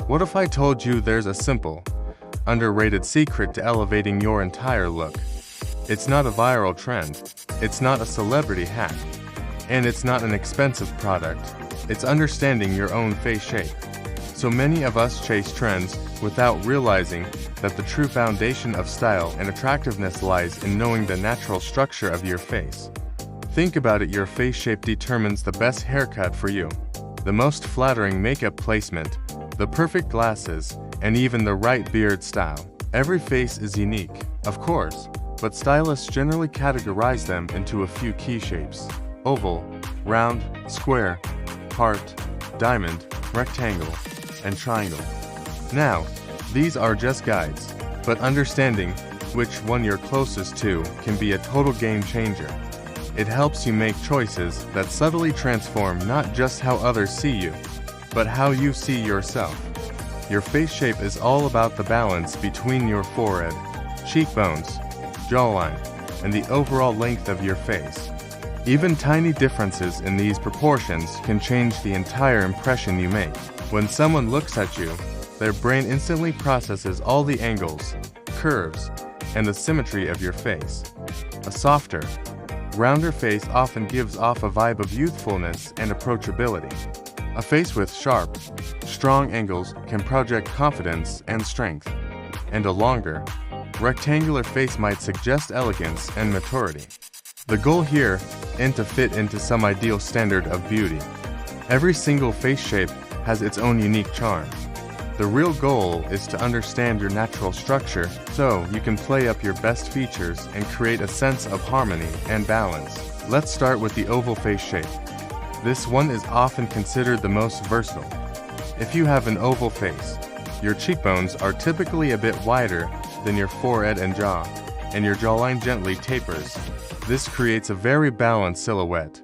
What if I told you there's a simple, underrated secret to elevating your entire look? It's not a viral trend, it's not a celebrity hack, and it's not an expensive product. It's understanding your own face shape. So many of us chase trends without realizing that the true foundation of style and attractiveness lies in knowing the natural structure of your face. Think about it, your face shape determines the best haircut for you, the most flattering makeup placement, the perfect glasses, and even the right beard style. Every face is unique, of course, but stylists generally categorize them into a few key shapes: oval, round, square, heart, diamond, rectangle, and triangle. Now, these are just guides, but understanding which one you're closest to can be a total game changer. It helps you make choices that subtly transform not just how others see you, but how you see yourself. Your face shape is all about the balance between your forehead, cheekbones, jawline, and the overall length of your face. Even tiny differences in these proportions can change the entire impression you make. When someone looks at you, their brain instantly processes all the angles, curves, and the symmetry of your face. A softer, rounder face often gives off a vibe of youthfulness and approachability. A face with sharp, strong angles can project confidence and strength, and a longer, rectangular face might suggest elegance and maturity. The goal here isn't to fit into some ideal standard of beauty. Every single face shape has its own unique charm. The real goal is to understand your natural structure so you can play up your best features and create a sense of harmony and balance. Let's start with the oval face shape. This one is often considered the most versatile. If you have an oval face, your cheekbones are typically a bit wider than your forehead and jaw, and your jawline gently tapers. This creates a very balanced silhouette.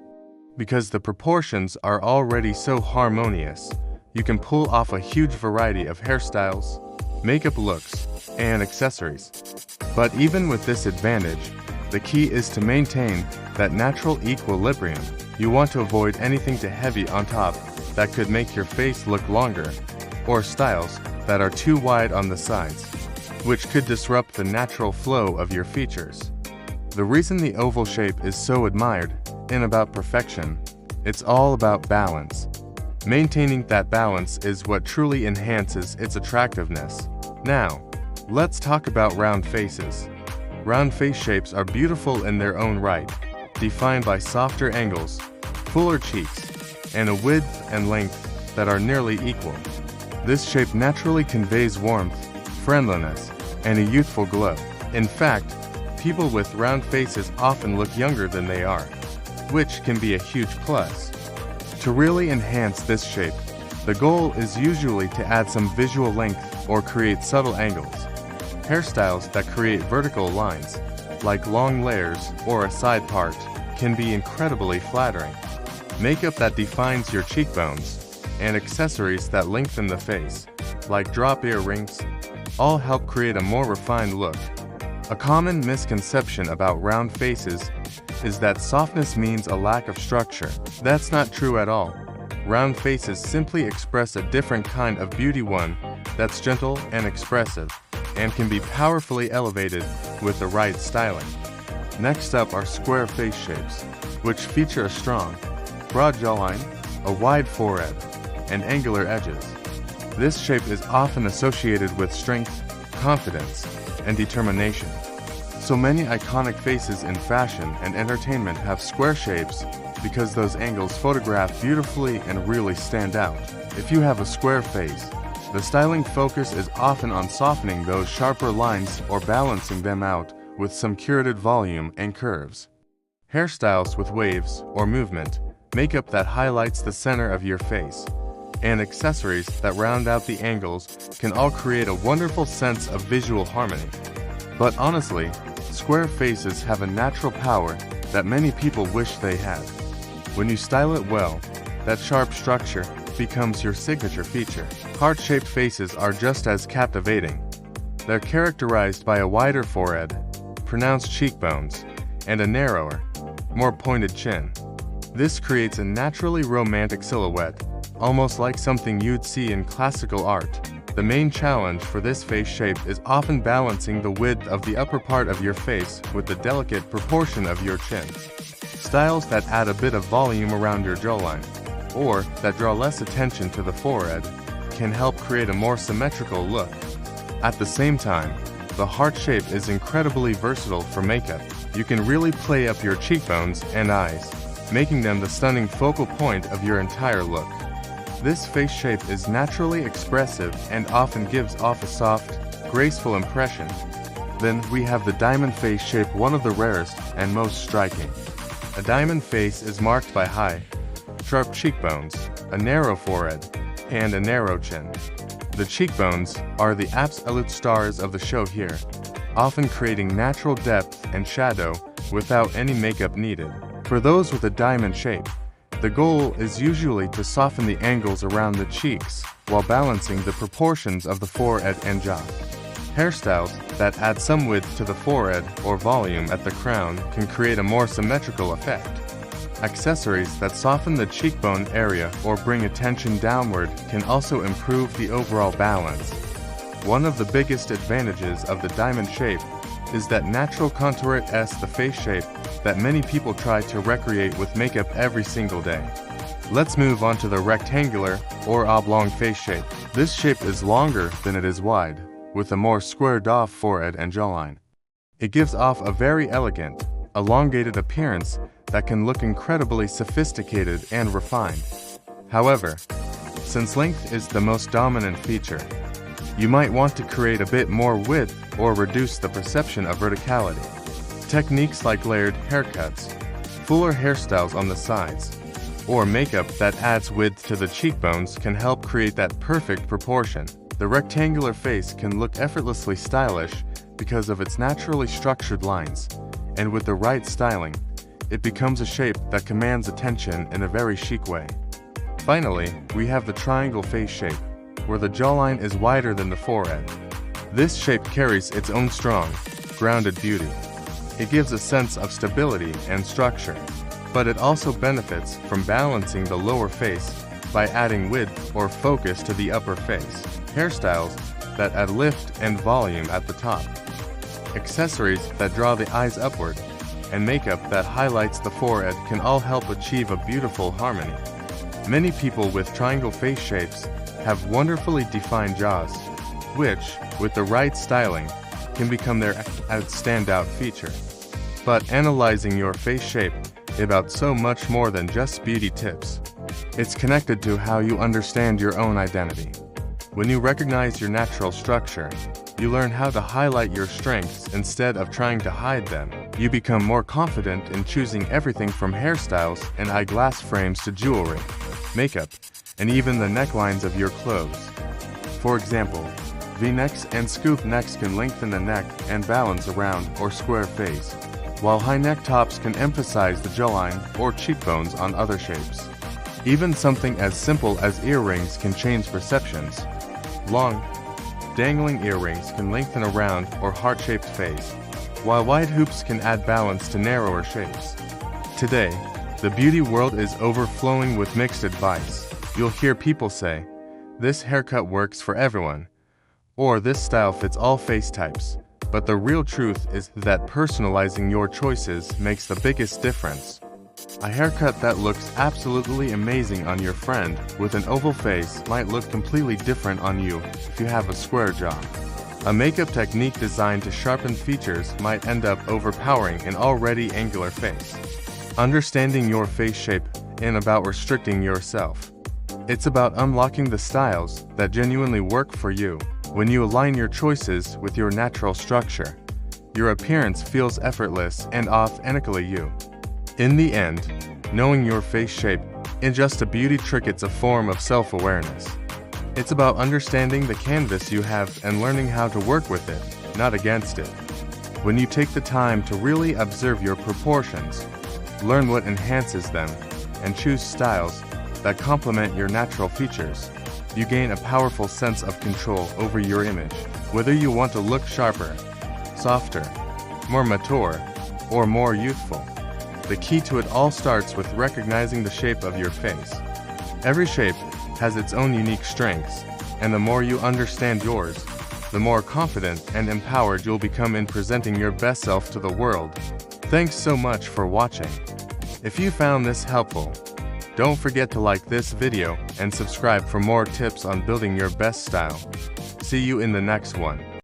Because the proportions are already so harmonious, you can pull off a huge variety of hairstyles, makeup looks, and accessories. But even with this advantage, the key is to maintain that natural equilibrium. You want to avoid anything too heavy on top that could make your face look longer, or styles that are too wide on the sides, which could disrupt the natural flow of your features. The reason the oval shape is so admired isn't about perfection, it's all about balance. Maintaining that balance is what truly enhances its attractiveness. Now, let's talk about round faces. Round face shapes are beautiful in their own right, defined by softer angles, fuller cheeks, and a width and length that are nearly equal. This shape naturally conveys warmth, friendliness, and a youthful glow. In fact, people with round faces often look younger than they are, which can be a huge plus. To really enhance this shape, the goal is usually to add some visual length or create subtle angles. Hairstyles that create vertical lines, like long layers or a side part, can be incredibly flattering. Makeup that defines your cheekbones, and accessories that lengthen the face, like drop earrings, all help create a more refined look. A common misconception about round faces is that softness means a lack of structure. That's not true at all. Round faces simply express a different kind of beauty, one that's gentle and expressive, and can be powerfully elevated with the right styling. Next up are square face shapes, which feature a strong, broad jawline, a wide forehead, and angular edges. This shape is often associated with strength, confidence, and determination. So many iconic faces in fashion and entertainment have square shapes because those angles photograph beautifully and really stand out. If you have a square face, the styling focus is often on softening those sharper lines or balancing them out with some curated volume and curves. Hairstyles with waves or movement, makeup that highlights the center of your face, and accessories that round out the angles can all create a wonderful sense of visual harmony. But honestly, square faces have a natural power that many people wish they had. When you style it well, that sharp structure becomes your signature feature. Heart-shaped faces are just as captivating. They're characterized by a wider forehead, pronounced cheekbones, and a narrower, more pointed chin. This creates a naturally romantic silhouette, almost like something you'd see in classical art. The main challenge for this face shape is often balancing the width of the upper part of your face with the delicate proportion of your chin. Styles that add a bit of volume around your jawline, or that draw less attention to the forehead, can help create a more symmetrical look. At the same time, the heart shape is incredibly versatile for makeup. You can really play up your cheekbones and eyes, making them the stunning focal point of your entire look. This face shape is naturally expressive and often gives off a soft, graceful impression. Then we have the diamond face shape, one of the rarest and most striking. A diamond face is marked by high, sharp cheekbones, a narrow forehead, and a narrow chin. The cheekbones are the absolute stars of the show here, often creating natural depth and shadow without any makeup needed. For those with a diamond shape, the goal is usually to soften the angles around the cheeks while balancing the proportions of the forehead and jaw. Hairstyles that add some width to the forehead or volume at the crown can create a more symmetrical effect. Accessories that soften the cheekbone area or bring attention downward can also improve the overall balance. One of the biggest advantages of the diamond shape is that natural contour is the face shape that many people try to recreate with makeup every single day. Let's move on to the rectangular or oblong face shape. This shape is longer than it is wide, with a more squared-off forehead and jawline. It gives off a very elegant, elongated appearance that can look incredibly sophisticated and refined. However, since length is the most dominant feature, you might want to create a bit more width or reduce the perception of verticality. Techniques like layered haircuts, fuller hairstyles on the sides, or makeup that adds width to the cheekbones can help create that perfect proportion. The rectangular face can look effortlessly stylish because of its naturally structured lines, and with the right styling, it becomes a shape that commands attention in a very chic way. Finally, we have the triangle face shape, where the jawline is wider than the forehead. This shape carries its own strong, grounded beauty. It gives a sense of stability and structure, but it also benefits from balancing the lower face by adding width or focus to the upper face. Hairstyles that add lift and volume at the top. Accessories that draw the eyes upward, and makeup that highlights the forehead can all help achieve a beautiful harmony. Many people with triangle face shapes have wonderfully defined jaws, which, with the right styling, can become their standout feature. But analyzing your face shape is about so much more than just beauty tips. It's connected to how you understand your own identity. When you recognize your natural structure, you learn how to highlight your strengths instead of trying to hide them. You become more confident in choosing everything from hairstyles and eyeglass frames to jewelry, makeup, and even the necklines of your clothes. For example, V-necks and scoop necks can lengthen the neck and balance a round or square face, while high neck tops can emphasize the jawline or cheekbones on other shapes. Even something as simple as earrings can change perceptions. Long, dangling earrings can lengthen a round or heart-shaped face, while wide hoops can add balance to narrower shapes. Today, the beauty world is overflowing with mixed advice. You'll hear people say, "This haircut works for everyone," or "This style fits all face types." But the real truth is that personalizing your choices makes the biggest difference. A haircut that looks absolutely amazing on your friend with an oval face might look completely different on you if you have a square jaw. A makeup technique designed to sharpen features might end up overpowering an already angular face. Understanding your face shape isn't about restricting yourself. It's about unlocking the styles that genuinely work for you. When you align your choices with your natural structure, your appearance feels effortless and authentically you. In the end, knowing your face shape isn't just a beauty trick, it's a form of self-awareness. It's about understanding the canvas you have and learning how to work with it, not against it. When you take the time to really observe your proportions, learn what enhances them, and choose styles that complement your natural features, you gain a powerful sense of control over your image. Whether you want to look sharper, softer, more mature, or more youthful, the key to it all starts with recognizing the shape of your face. Every shape has its own unique strengths, and the more you understand yours, the more confident and empowered you'll become in presenting your best self to the world. Thanks so much for watching. If you found this helpful, don't forget to like this video and subscribe for more tips on building your best style. See you in the next one.